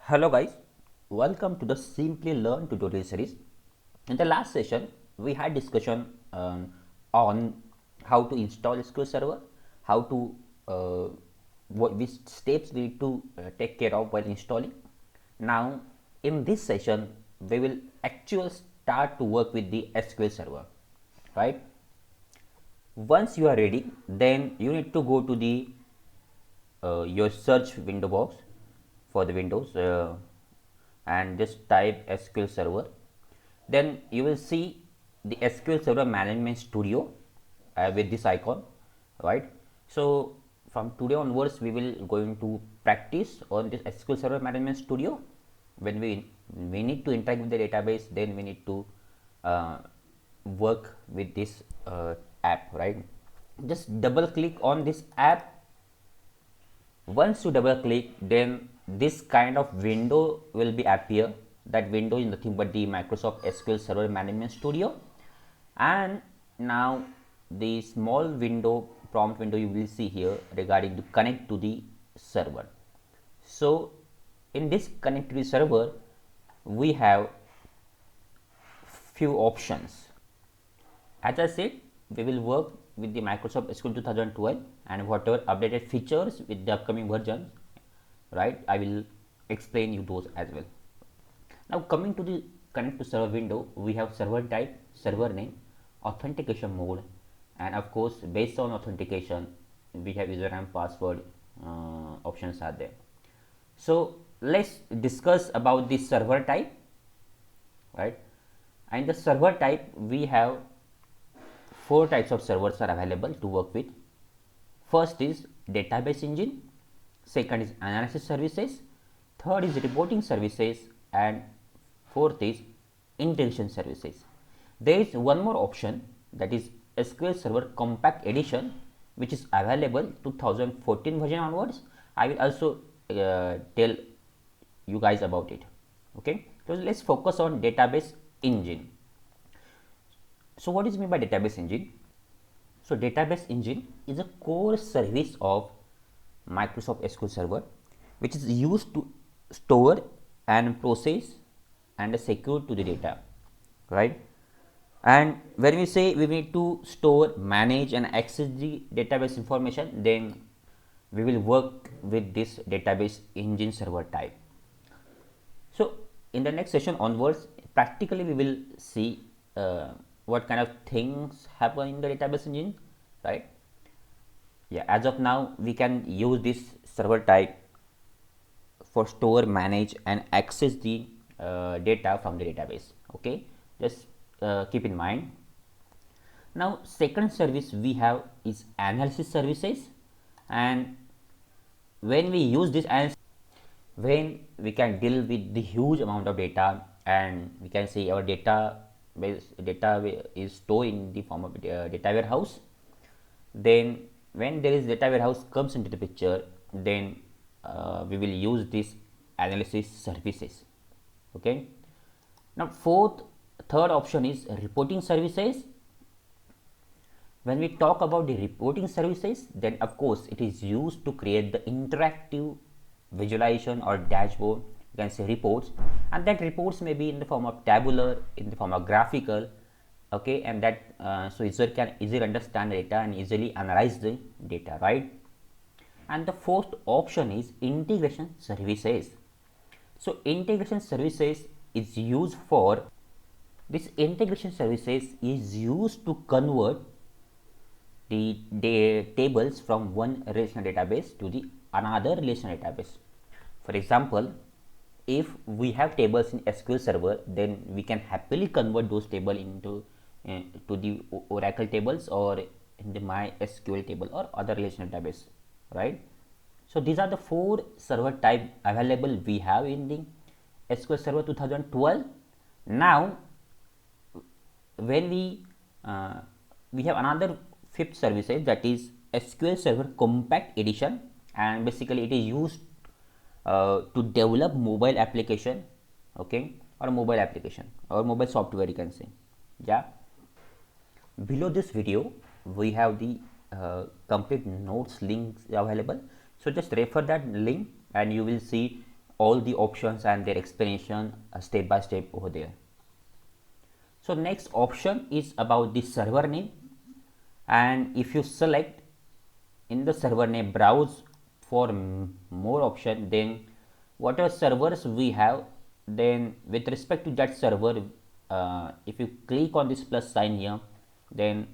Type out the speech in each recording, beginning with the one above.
Hello guys, welcome to the Simply Learn tutorial series. In the last session, we had discussion on how to install SQL Server, how to which steps we need to take care of while installing. Now, in this session, we will actually start to work with the SQL Server, right? Once you are ready, then you need to go to the your search window box for the Windows and just type SQL Server. Then you will see the SQL Server Management Studio with this icon, right? So from today onwards, we will going to practice on this SQL Server Management Studio. When we need to interact with the database, then we need to uh, work with this app, right? Just double click on this app. Once you double click, then this kind of window will be appear. That window is nothing but the Microsoft SQL Server Management Studio. And now the small window, prompt window, you will see here regarding to connect to the server. So in this connect to the server, we have few options. As I said, we will work with the Microsoft SQL 2012 and whatever updated features with the upcoming version, right? I will explain you those as well. Now coming to the connect to server window, we have server type, server name, authentication mode, and of course based on authentication, we have username, password options are there. So let's discuss about the server type, right? And the server type, we have four types of servers are available to work with. First is database engine, second is analysis services, third is reporting services, and fourth is integration services. There is one more option, that is SQL Server Compact Edition, which is available 2014 version onwards. I will also tell you guys about it. Okay, so let's focus on database engine. So what is meant by database engine? So database engine is a core service of Microsoft SQL Server, which is used to store and process and secure to the data, right? And when we say we need to store, manage and access the database information, then we will work with this database engine server type. So in the next session onwards, practically we will see what kind of things happen in the database engine, right? Yeah, as of now we can use this server type for store, manage and access the data from the database. Okay, just keep in mind. Now second service we have is analysis services, and when we use this analysis, when we can deal with the huge amount of data, and we can say our data is stored in the form of data warehouse, then when there is data warehouse comes into the picture, then we will use this analysis services. Okay, now third option is reporting services. When we talk about the reporting services, then of course it is used to create the interactive visualization or dashboard, you can say reports, and that reports may be in the form of tabular, in the form of graphical. Okay, and that so user can easily understand the data and easily analyze the data, right? And the fourth option is integration services. So integration services is used for this integration services is used to convert the tables from one relational database to the another relational database. For example, if we have tables in SQL Server, then we can happily convert those tables into to the Oracle tables or in the MySQL table or other relational database, right? So these are the four server type available we have in the SQL Server 2012. Now when we have another fifth services, that is SQL Server Compact Edition, and basically it is used to develop mobile application, okay, or mobile application or mobile software, you can say. Yeah, below this video we have the complete notes links available, so just refer that link and you will see all the options and their explanation step by step over there. So next option is about the server name, and if you select in the server name browse for more option, then whatever servers we have, then with respect to that server, if you click on this plus sign here, then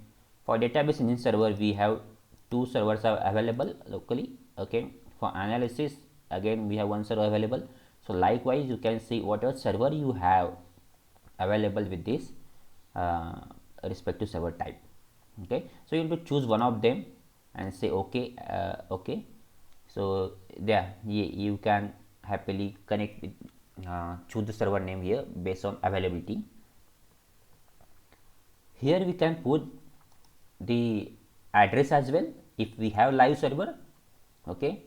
for database engine server we have two servers are available locally. Okay, for analysis again we have one server available. So likewise you can see whatever server you have available with this respective server type. Okay, so you need to choose one of them and say okay. Okay, so there you can happily connect with, choose the server name here based on availability. Here we can put the address as well if we have live server. Okay,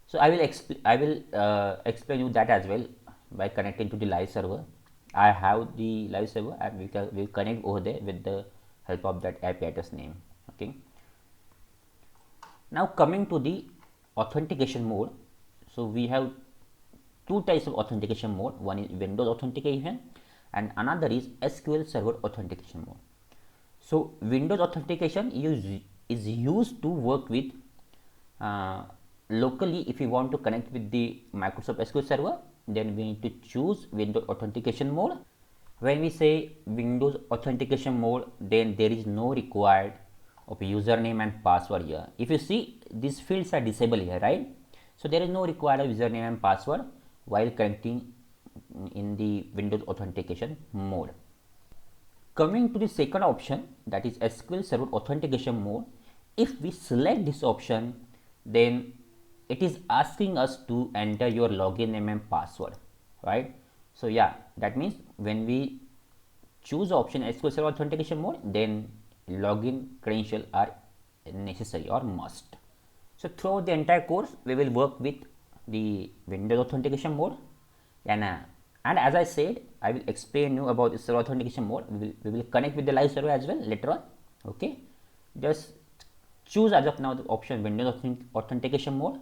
so I will explain you that as well by connecting to the live server. I have the live server and we'll connect over there with the help of that IP address name. Okay, now coming to the authentication mode. So we have two types of authentication mode. One is Windows authentication and another is SQL Server authentication mode. So Windows authentication is used to work with locally. If you want to connect with the Microsoft SQL Server, then we need to choose Windows authentication mode. When we say Windows authentication mode, then there is no required of username and password here. If you see, these fields are disabled here, right? So there is no required username and password while connecting in the Windows authentication mode. Coming to the second option, that is SQL Server authentication mode, if we select this option, then it is asking us to enter your login name and password, right? So yeah, that means when we choose option SQL Server authentication mode, then login credential are necessary or must. So throughout the entire course we will work with the Windows authentication mode, and as I said, I will explain you about the server authentication mode. We will connect with the live server as well later on. Okay, just choose as of now the option Windows authentication mode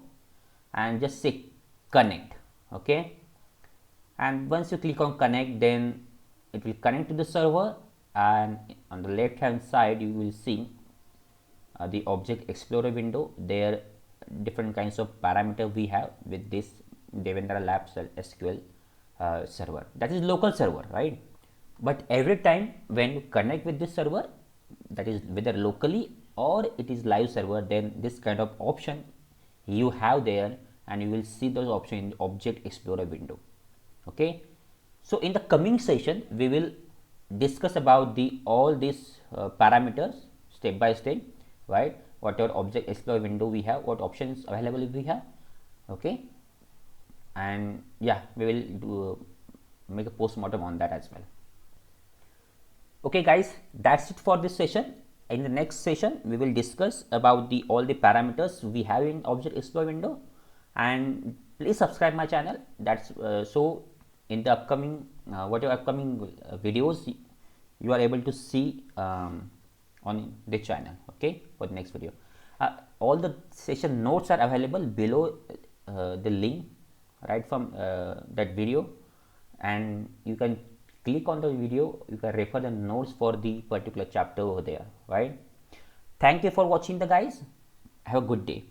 and just say connect. Okay, and once you click on connect, then it will connect to the server, and on the left hand side you will see the object explorer window. There different kinds of parameter we have with this Devendra Labs SQL server, that is local server, right? But every time when you connect with this server, that is whether locally or it is live server, then this kind of option you have there, and you will see those options in the object explorer window. Okay, so in the coming session we will discuss about the all these parameters step by step, right? Whatever object explorer window we have, what options available we have. Okay, and yeah, we will make a post-mortem on that as well. Okay guys, that's it for this session. In the next session we will discuss about the all the parameters we have in object explorer window, and please subscribe my channel. That's so in the upcoming whatever upcoming videos you are able to see on the channel. Okay, for the next video, all the session notes are available below the link right from that video, and you can click on the video, you can refer the notes for the particular chapter over there, right? Thank you for watching the guys. Have a good day.